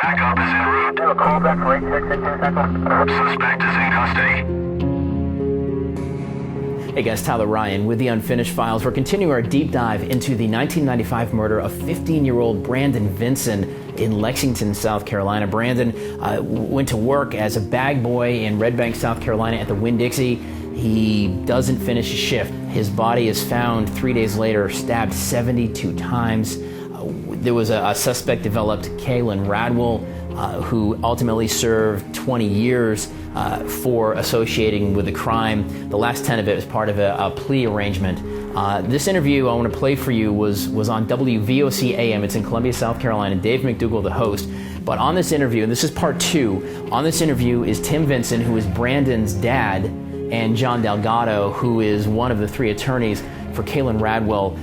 Backup is en route. Do a call back for 8662 Suspect is in custody. Hey guys, Tyler Ryan with the Unfinished Files. We're continuing our deep dive into the 1995 murder of 15-year-old Brandon Vinson in Lexington, South Carolina. Brandon went to work as a bag boy in Red Bank, South Carolina at the Winn-Dixie. He doesn't finish his shift. His body is found 3 days later, stabbed 72 times. There was a suspect developed, Calin Radwill, who ultimately served 20 years for associating with the crime. The last 10 of it was part of a plea arrangement. This interview I want to play for you was on WVOC AM. It's in Columbia, South Carolina. Dave McDougall, the host. But on this interview, and this is part 2, on this interview is Tim Vinson, who is Brandon's dad, and John Delgado, who is one of the 3 attorneys for Calin Radwill.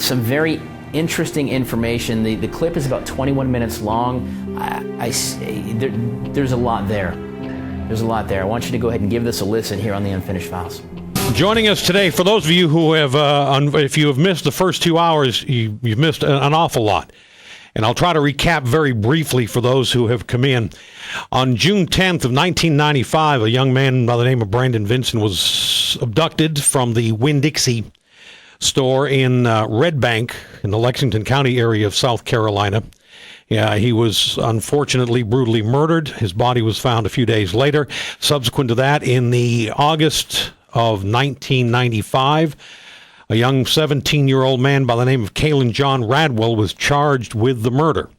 Some very interesting information. The clip is about 21 minutes long. There's a lot there. There's a lot there. I want you to go ahead and give this a listen here on the Unfinished Files. Joining us today, for those of you who have, if you have missed the first 2 hours, you've missed an awful lot. And I'll try to recap very briefly for those who have come in. On June 10th of 1995, a young man by the name of Brandon Vinson was abducted from the Winn-Dixie store in Red Bank in the Lexington County area of South Carolina. Yeah, he was unfortunately brutally murdered. His body was found a few days later. Subsequent to that, in the August of 1995, a young 17-year-old man by the name of Calin John Radwill was charged with the murder.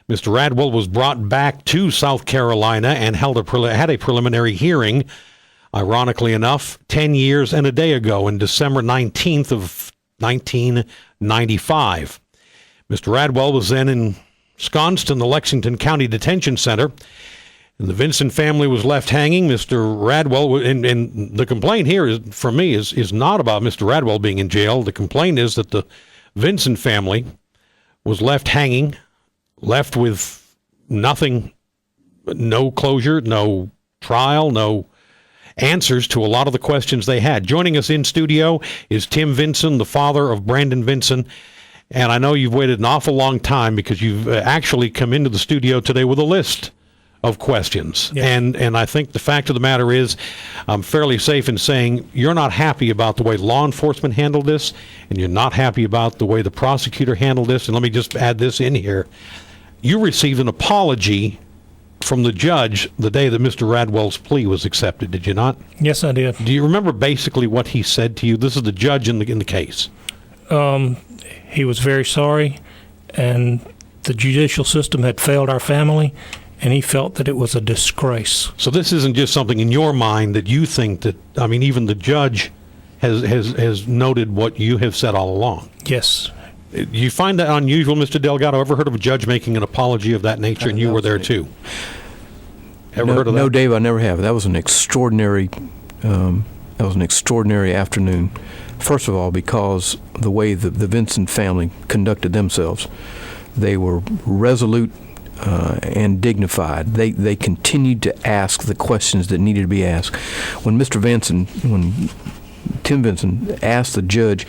Mr. Radwill was brought back to South Carolina and had a preliminary hearing, ironically enough, 10 years and a day ago, on December 19th of 1995. Mr. Radwill was then ensconced in the Lexington County Detention Center, and the Vinson family was left hanging. Mr. Radwill, and the complaint here is, from me, is not about Mr. Radwill being in jail. The complaint is that the Vinson family was left hanging, left with nothing, no closure, no trial, no answers to a lot of the questions they had. Joining us in studio is Tim Vinson, the father of Brandon Vinson. And I know you've waited an awful long time because you've actually come into the studio today with a list of questions. Yes. And I think the fact of the matter is, I'm fairly safe in saying you're not happy about the way law enforcement handled this, and you're not happy about the way the prosecutor handled this. And let me just add this in here. You received an apology from the judge the day that Mr. Radwill's plea was accepted, did you not? Yes, I did. Do you remember basically what he said to you? This is the judge in the case. He was very sorry, and the judicial system had failed our family, and he felt that it was a disgrace. So this isn't just something in your mind that you think that, I mean, even the judge has noted what you have said all along. Yes. You find that unusual, Mr. Delgado? Ever heard of a judge making an apology of that nature, and you were there too? Ever heard of that? No, Dave, I never have. That was an extraordinary afternoon. First of all, because the way the Vinson family conducted themselves, they were resolute and dignified. They continued to ask the questions that needed to be asked. When Tim Vinson asked the judge,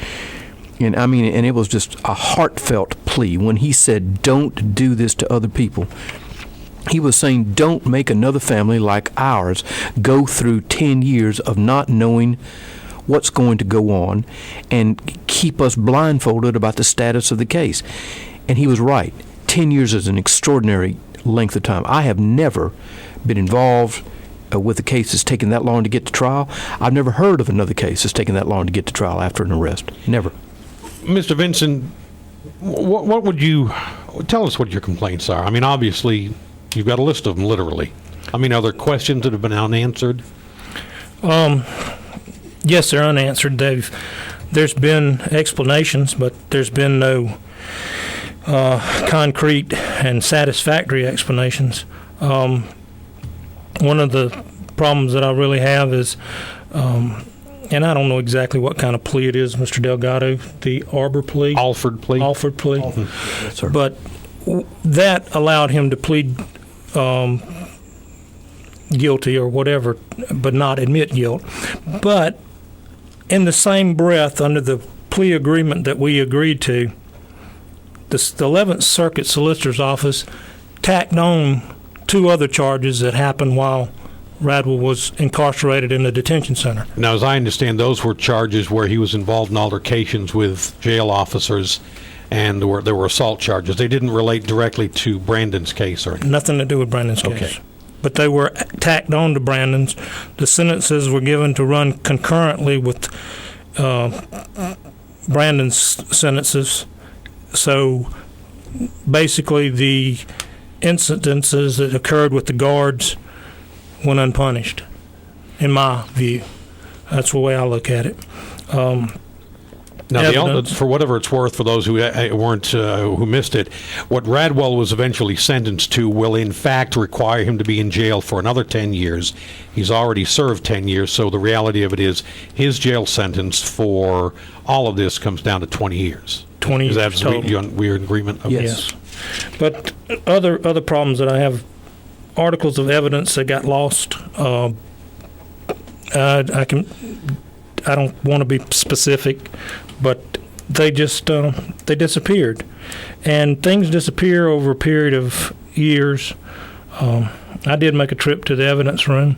and it was just a heartfelt plea when he said, "Don't do this to other people." He was saying, don't make another family like ours go through 10 years of not knowing what's going to go on and keep us blindfolded about the status of the case. And he was right. 10 years is an extraordinary length of time. I have never been involved with a case that's taken that long to get to trial. I've never heard of another case that's taken that long to get to trial after an arrest. Never. Mr. Vinson, what would you tell us what your complaints are? I mean, obviously, you've got a list of them, literally. I mean, are there questions that have been unanswered? Yes, they're unanswered. There's been explanations, but there's been no concrete and satisfactory explanations. One of the problems that I really have is, and I don't know exactly what kind of plea it is, Mr. Delgado, the Arbor plea? Alford plea. Alford plea. Yes, sir. But that allowed him to plead guilty or whatever, but not admit guilt. But in the same breath, under the plea agreement that we agreed to, the 11th Circuit Solicitor's Office tacked on 2 other charges that happened while Radwill was incarcerated in the detention center. Now, as I understand, those were charges where he was involved in altercations with jail officers, and there were assault charges. They didn't relate directly to Brandon's case, or Nothing to do with Brandon's case. Okay. But they were tacked on to Brandon's. The sentences were given to run concurrently with Brandon's sentences. So basically the incidences that occurred with the guards went unpunished, in my view. That's the way I look at it. Now, for whatever it's worth, for those who weren't who missed it, what Radwill was eventually sentenced to will in fact require him to be in jail for another 10 years. He's already served 10 years, so the reality of it is his jail sentence for all of this comes down to 20 years. 20 years total. We're in agreement? Okay. Yes. But other problems that I have, articles of evidence that got lost. I don't want to be specific, but they just they disappeared, and things disappear over a period of years. I did make a trip to the evidence room.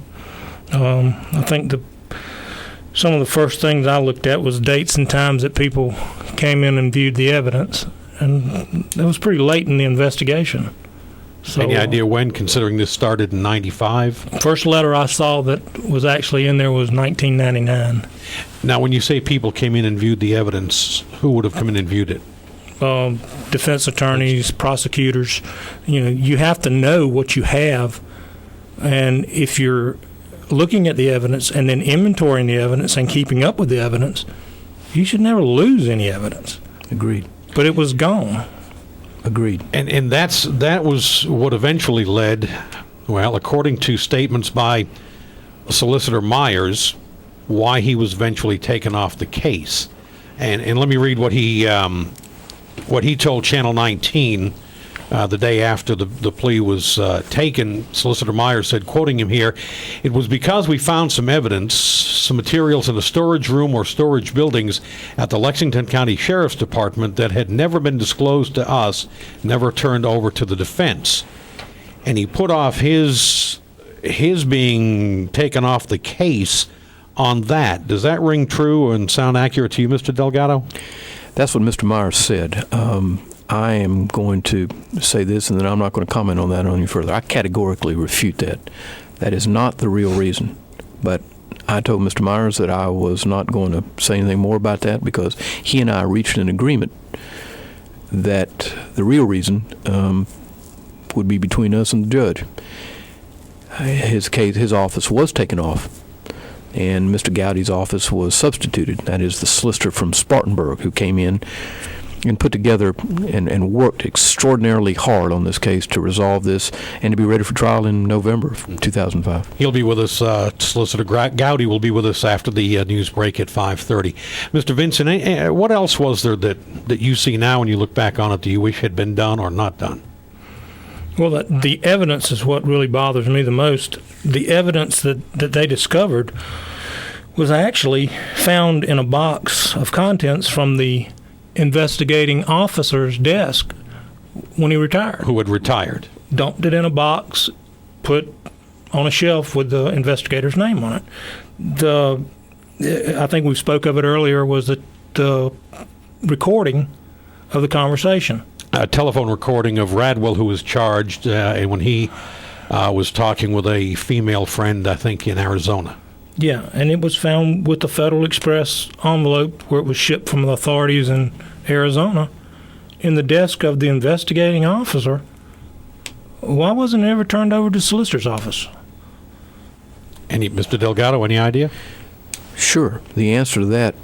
I think some of the first things I looked at was dates and times that people came in and viewed the evidence, and it was pretty late in the investigation. So, any idea when, considering this started in 95? First letter I saw that was actually in there was 1999. Now, when you say people came in and viewed the evidence, who would have come in and viewed it? Defense attorneys, prosecutors. You have to know what you have, and if you're looking at the evidence and then inventorying the evidence and keeping up with the evidence, you should never lose any evidence. Agreed. But it was gone. Agreed. And that was what eventually led, well, according to statements by Solicitor Myers, why he was eventually taken off the case. And let me read what he told Channel 19 the day after the plea was taken. Solicitor Myers said, quoting him here, "It was because we found some evidence, some materials in a storage room or storage buildings at the Lexington County Sheriff's Department that had never been disclosed to us, never turned over to the defense." And he put off his being taken off the case on that. Does that ring true and sound accurate to you, Mr. Delgado? That's what Mr. Myers said. I am going to say this, and then I'm not going to comment on that any further. I categorically refute that. That is not the real reason. But I told Mr. Myers that I was not going to say anything more about that because he and I reached an agreement that the real reason would be between us and the judge. His office was taken off, and Mr. Gowdy's office was substituted. That is the solicitor from Spartanburg who came in and put together and worked extraordinarily hard on this case to resolve this and to be ready for trial in November of 2005. He'll be with us, Solicitor Gowdy will be with us after the news break at 5:30. Mr. Vinson, what else was there that you see now when you look back on it that you wish had been done or not done? Well, the evidence is what really bothers me the most. The evidence that they discovered was actually found in a box of contents from the investigating officer's desk when he retired. Who had retired. Dumped it in a box, put on a shelf with the investigator's name on it. I think we spoke of it earlier, was the recording of the conversation. A telephone recording of Radwill, who was charged and when he was talking with a female friend, I think, in Arizona. Yeah, and it was found with the Federal Express envelope where it was shipped from the authorities in Arizona in the desk of the investigating officer. Why wasn't it ever turned over to the solicitor's office? Mr. Delgado, any idea? Sure. The answer to that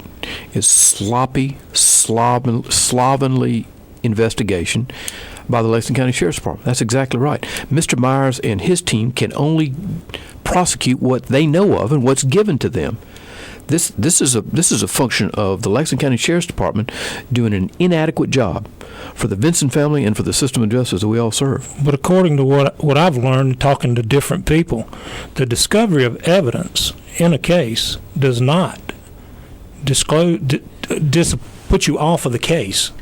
is sloppy, slovenly investigation by the Lexington County Sheriff's Department. That's exactly right. Mr. Myers and his team can only prosecute what they know of and what's given to them. This is a function of the Lexington County Sheriff's Department doing an inadequate job for the Vinson family and for the system of justice that we all serve. But according to what I've learned talking to different people, the discovery of evidence in a case does not put you off of the case.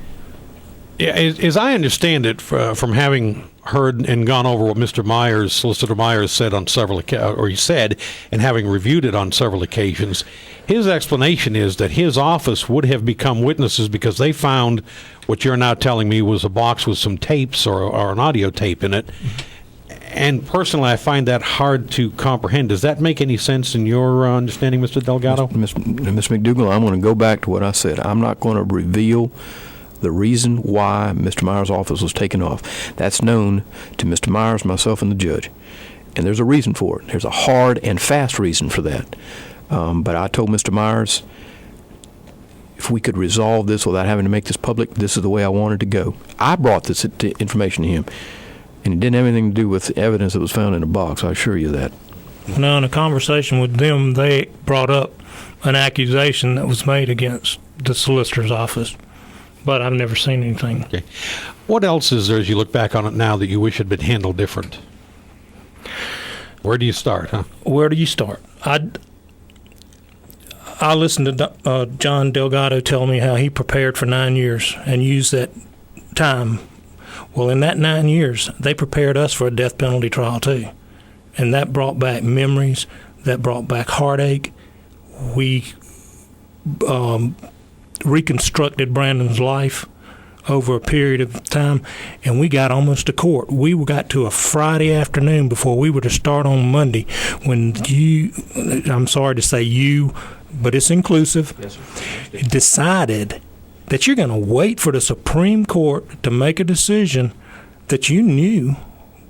Yeah, as I understand it, from having heard and gone over what Mr. Myers, Solicitor Myers, said on several he said, and having reviewed it on several occasions, his explanation is that his office would have become witnesses because they found what you're now telling me was a box with some tapes or an audio tape in it. And personally, I find that hard to comprehend. Does that make any sense in your understanding, Mr. Delgado? Ms. McDougall, I'm going to go back to what I said. I'm not going to reveal the reason why Mr. Myers' office was taken off. That's known to Mr. Myers, myself, and the judge. And there's a reason for it. There's a hard and fast reason for that. But I told Mr. Myers, if we could resolve this without having to make this public, this is the way I wanted to go. I brought this information to him, and it didn't have anything to do with evidence that was found in a box, I assure you that. Now, in a conversation with them, they brought up an accusation that was made against the solicitor's office, but I've never seen anything. Okay. What else is there, as you look back on it now, that you wish had been handled different? Where do you start, huh? Where do you start? I listened to John Delgado tell me how he prepared for 9 years and used that time. Well, in that 9 years, they prepared us for a death penalty trial, too. And that brought back memories. That brought back heartache. We reconstructed Brandon's life over a period of time, and we got almost to court. We got to a Friday afternoon before we were to start on Monday when I'm sorry to say you, but it's inclusive, yes, sir, decided that you're going to wait for the Supreme Court to make a decision that you knew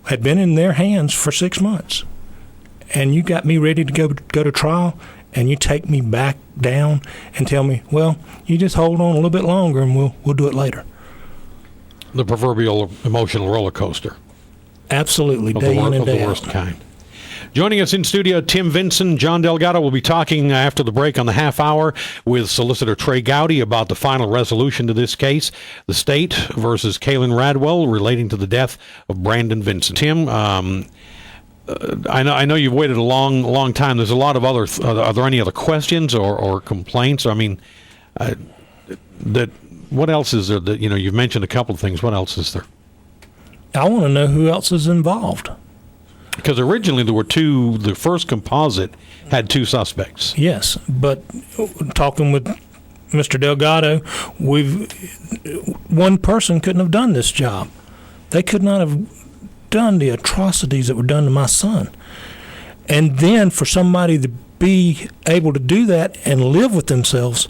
had been in their hands for 6 months. And you got me ready to go to trial, and you take me back down and tell me, well, you just hold on a little bit longer and we'll do it later. The proverbial emotional roller coaster. Absolutely, day in and day out. Of the worst kind. Joining us in studio, Tim Vinson. John Delgado will be talking after the break on the half hour with Solicitor Trey Gowdy about the final resolution to this case, the state versus Calin Radwill, relating to the death of Brandon Vinson. Tim, I know you've waited a long time. There's a lot of other. Are there any other questions or complaints? I mean, what else is there? That you've mentioned a couple of things. What else is there? I want to know who else is involved. Because originally there were two. The first composite had two suspects. Yes, but talking with Mr. Delgado, one person couldn't have done this job. They could not have done the atrocities that were done to my son. And then for somebody to be able to do that and live with themselves,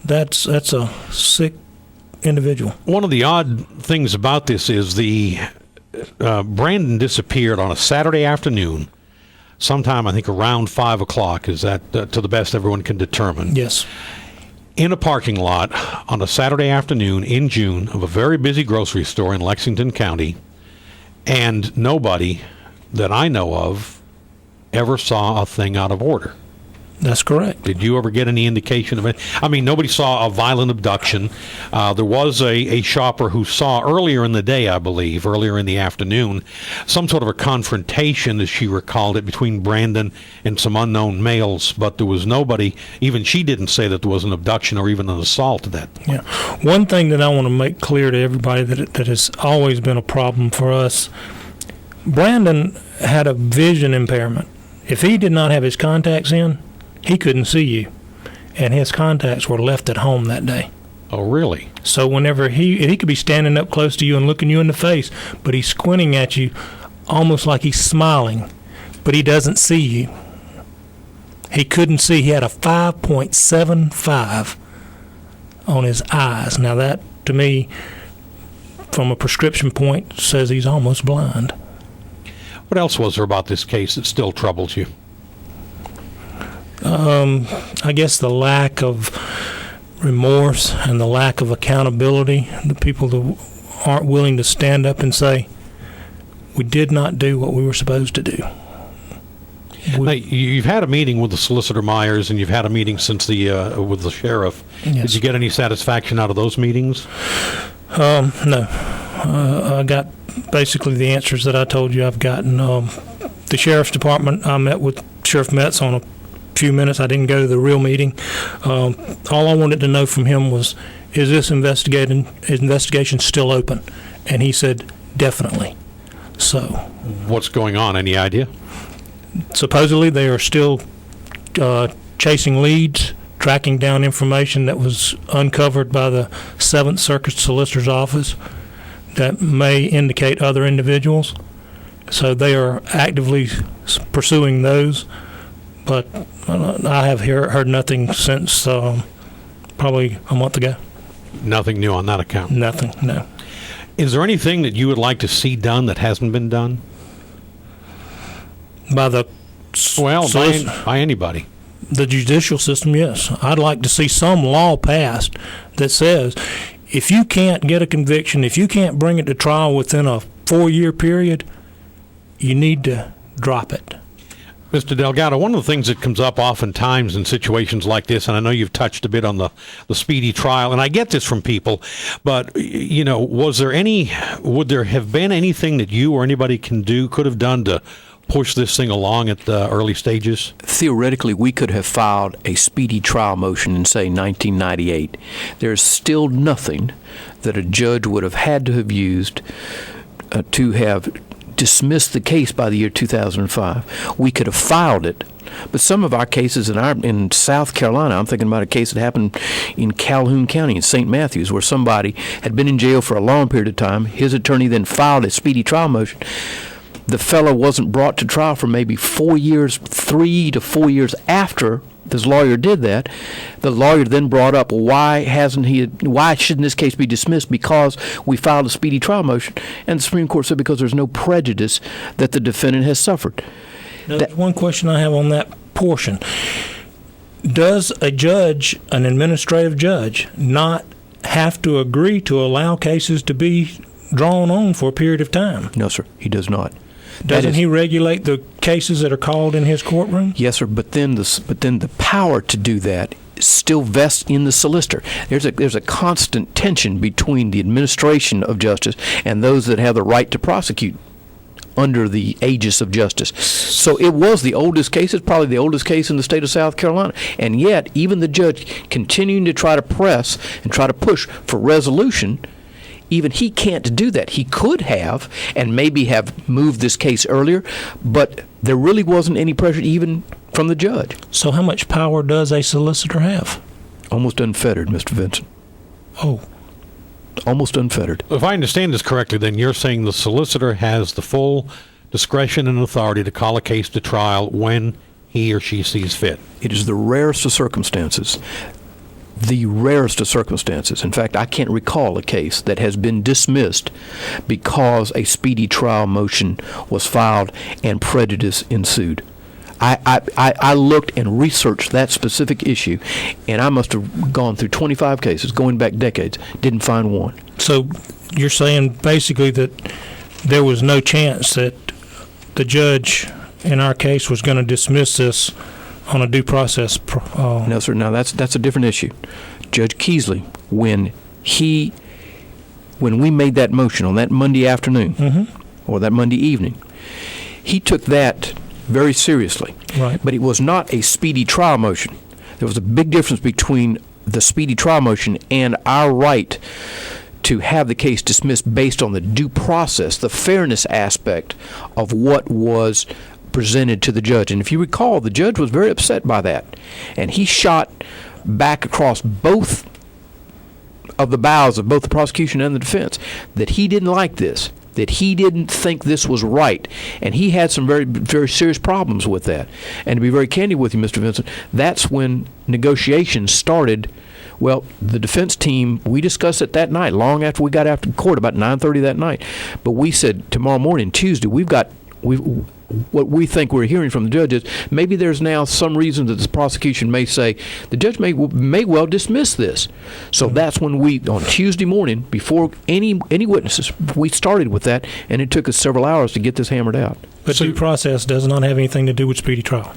that's a sick individual. One of the odd things about this is Brandon disappeared on a Saturday afternoon, sometime I think around 5 o'clock. Is that to the best everyone can determine? Yes. In a parking lot on a Saturday afternoon in June of a very busy grocery store in Lexington County, and nobody that I know of ever saw a thing out of order. That's correct. Did you ever get any indication of it? I mean, nobody saw a violent abduction. There was a shopper who saw earlier in the day, I believe, earlier in the afternoon, some sort of a confrontation, as she recalled it, between Brandon and some unknown males, but there was nobody, even she didn't say that there was an abduction or even an assault at that point. Yeah. One thing that I want to make clear to everybody that has always been a problem for us, Brandon had a vision impairment. If he did not have his contacts in, he couldn't see you, and his contacts were left at home that day. Oh, really? So whenever he could be standing up close to you and looking you in the face, but he's squinting at you almost like he's smiling, but he doesn't see you. He couldn't see. He had a 5.75 on his eyes. Now that, to me, from a prescription point, says he's almost blind. What else was there about this case that still troubles you? I guess the lack of remorse and the lack of accountability, the people that aren't willing to stand up and say, we did not do what we were supposed to do. Now, you've had a meeting with the Solicitor Myers, and you've had a meeting since with the sheriff. Yes. Did you get any satisfaction out of those meetings? No. I got basically the answers that I told you I've gotten. The sheriff's department, I met with Sheriff Metz on a few minutes. I didn't go to the real meeting. All I wanted to know from him was, is this investigation still open? And he said, definitely. So, What's going on? Any idea? supposedly they are still chasing leads, tracking down information that was uncovered by the 7th Circuit Solicitor's Office that may indicate other individuals. So they are actively pursuing those, but I have heard nothing since probably a month ago. Nothing new on that account. Nothing, no. Is there anything that you would like to see done that hasn't been done? By the By anybody. The judicial system, yes. I'd like to see some law passed that says if you can't get a conviction, if you can't bring it to trial within a 4-year period, you need to drop it. Mr. Delgado, one of the things that comes up oftentimes in situations like this, and I know you've touched a bit on the speedy trial, and I get this from people, but, would there have been anything that you or anybody could have done to push this thing along at the early stages? Theoretically, we could have filed a speedy trial motion in, say, 1998. There's still nothing that a judge would have had to have used to have dismissed the case by the year 2005. We could have filed it, but some of our cases in South Carolina, I'm thinking about a case that happened in Calhoun County in St. Matthews, where somebody had been in jail for a long period of time. His attorney then filed a speedy trial motion. The fellow wasn't brought to trial for maybe 4 years, 3 to 4 years after this lawyer did that. The lawyer then brought up, why shouldn't this case be dismissed? Because we filed a speedy trial motion. And the Supreme Court said because there's no prejudice that the defendant has suffered. Now, there's one question I have on that portion. Does a judge, an administrative judge, not have to agree to allow cases to be drawn on for a period of time? No, sir, he does not. Doesn't he regulate the cases that are called in his courtroom? Yes, sir, but then the power to do that still vests in the solicitor. There's a constant tension between the administration of justice and those that have the right to prosecute under the aegis of justice. So it was the oldest case. It's probably the oldest case in the state of South Carolina. And yet, even the judge continuing to try to press and try to push for resolution, even he can't do that. He could have and maybe have moved this case earlier, but there really wasn't any pressure even from the judge. So how much power does a solicitor have? Almost unfettered, Mr. Vinson. Oh. Almost unfettered. If I understand this correctly, then you're saying the solicitor has the full discretion and authority to call a case to trial when he or she sees fit. It is the rarest of circumstances. The rarest of circumstances. In fact, I can't recall a case that has been dismissed because a speedy trial motion was filed and prejudice ensued. I looked and researched that specific issue, and I must have gone through 25 cases, going back decades, didn't find one. So you're saying basically that there was no chance that the judge in our case was going to dismiss this on a due process? No, sir. Now that's a different issue. Judge Keesley, when we made that motion on that Monday afternoon or that Monday evening, he took that very seriously. Right. But it was not a speedy trial motion. There was a big difference between the speedy trial motion and our right to have the case dismissed based on the due process, the fairness aspect of what was presented to the judge. And if you recall, the judge was very upset by that. And he shot back across both of the bows of both the prosecution and the defense that he didn't like this, that he didn't think this was right. And he had some very, very serious problems with that. And to be very candid with you, Mr. Vinson, that's when negotiations started. Well, the defense team, we discussed it that night, long after we got after court, about 9:30 that night. But we said, tomorrow morning, Tuesday, what we think we're hearing from the judge is maybe there's now some reason that the prosecution may say the judge may well dismiss this. So that's when we, on Tuesday morning, before any witnesses, we started with that, and it took us several hours to get this hammered out. But due process does not have anything to do with speedy trial.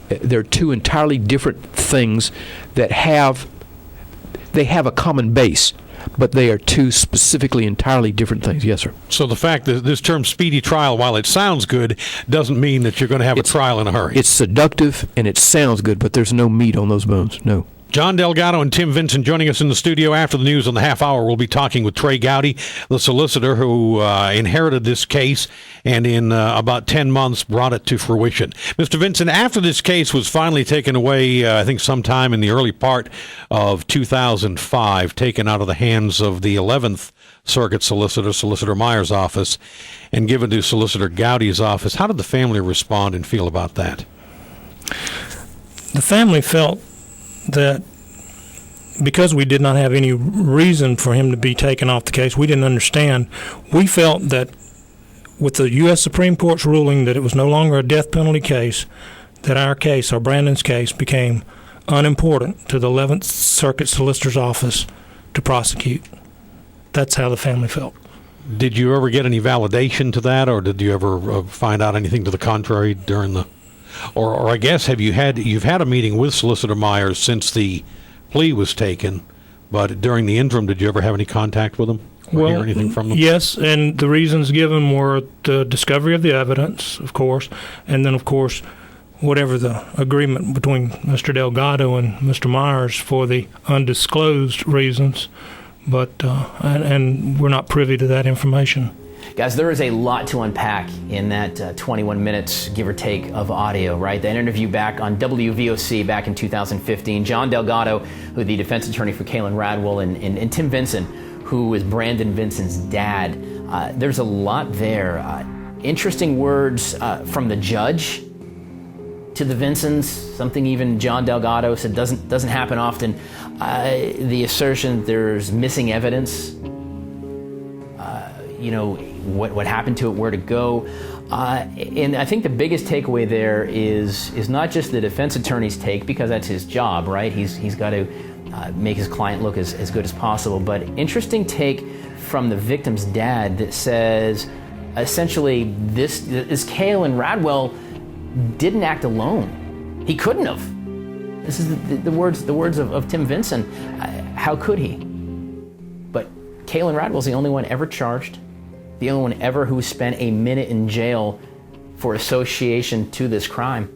They're two entirely different things that have a common base, but they are two specifically entirely different things. Yes, sir. So the fact that this term speedy trial, while it sounds good, doesn't mean that you're going to have a trial in a hurry. It's seductive and it sounds good, but there's no meat on those bones. No. John Delgado and Tim Vinson joining us in the studio. After the news on the half hour, we'll be talking with Trey Gowdy, the solicitor who inherited this case and in about 10 months brought it to fruition. Mr. Vinson, after this case was finally taken away, I think sometime in the early part of 2005, taken out of the hands of the 11th Circuit Solicitor, Solicitor Meyer's office, and given to Solicitor Gowdy's office, how did the family respond and feel about that? The family felt that because we did not have any reason for him to be taken off the case, we didn't understand. We felt that with the U.S. Supreme Court's ruling that it was no longer a death penalty case, that our case, our Brandon's case, became unimportant to the 11th Circuit Solicitor's office to prosecute. That's how the family felt. Did you ever get any validation to that, or did you ever find out anything to the contrary during the... Or I guess you've had a meeting with Solicitor Myers since the plea was taken, but during the interim, did you ever have any contact with them or hear anything from them? Yes, and the reasons given were the discovery of the evidence, of course, and then, of course, whatever the agreement between Mr. Delgado and Mr. Myers for the undisclosed reasons, but and we're not privy to that information. Guys, there is a lot to unpack in that 21 minutes, give or take, of audio, right? That interview back on WVOC back in 2015. John Delgado, who the defense attorney for Calin Radwill, and Tim Vinson, who is Brandon Vinson's dad. There's a lot there. Interesting words from the judge to the Vinsons, something even John Delgado said doesn't happen often. The assertion there's missing evidence. What happened to it, where to go. And I think the biggest takeaway there is not just the defense attorney's take, because that's his job, right? He's got to make his client look as good as possible. But interesting take from the victim's dad that says, essentially, this Calin Radwill didn't act alone. He couldn't have. This is the words of Tim Vinson. How could he? But Calin Radwill's the only one ever charged, the only one ever who spent a minute in jail for association to this crime.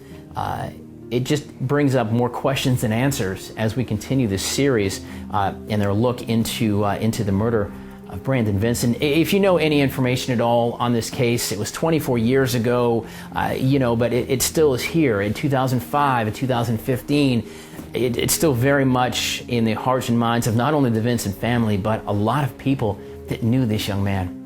It just brings up more questions than answers as we continue this series and their look into the murder of Brandon Vinson. If you know any information at all on this case, it was 24 years ago, but it still is here. In 2005 and 2015, it's still very much in the hearts and minds of not only the Vinson family, but a lot of people that knew this young man.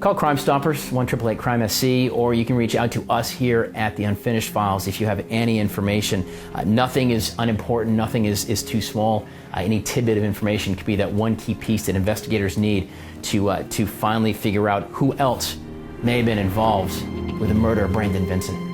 Call Crime Stoppers, 1-888-CRIME-SC, or you can reach out to us here at the Unfinished Files if you have any information. Nothing is unimportant, nothing is too small. Any tidbit of information could be that one key piece that investigators need to finally figure out who else may have been involved with the murder of Brandon Vinson.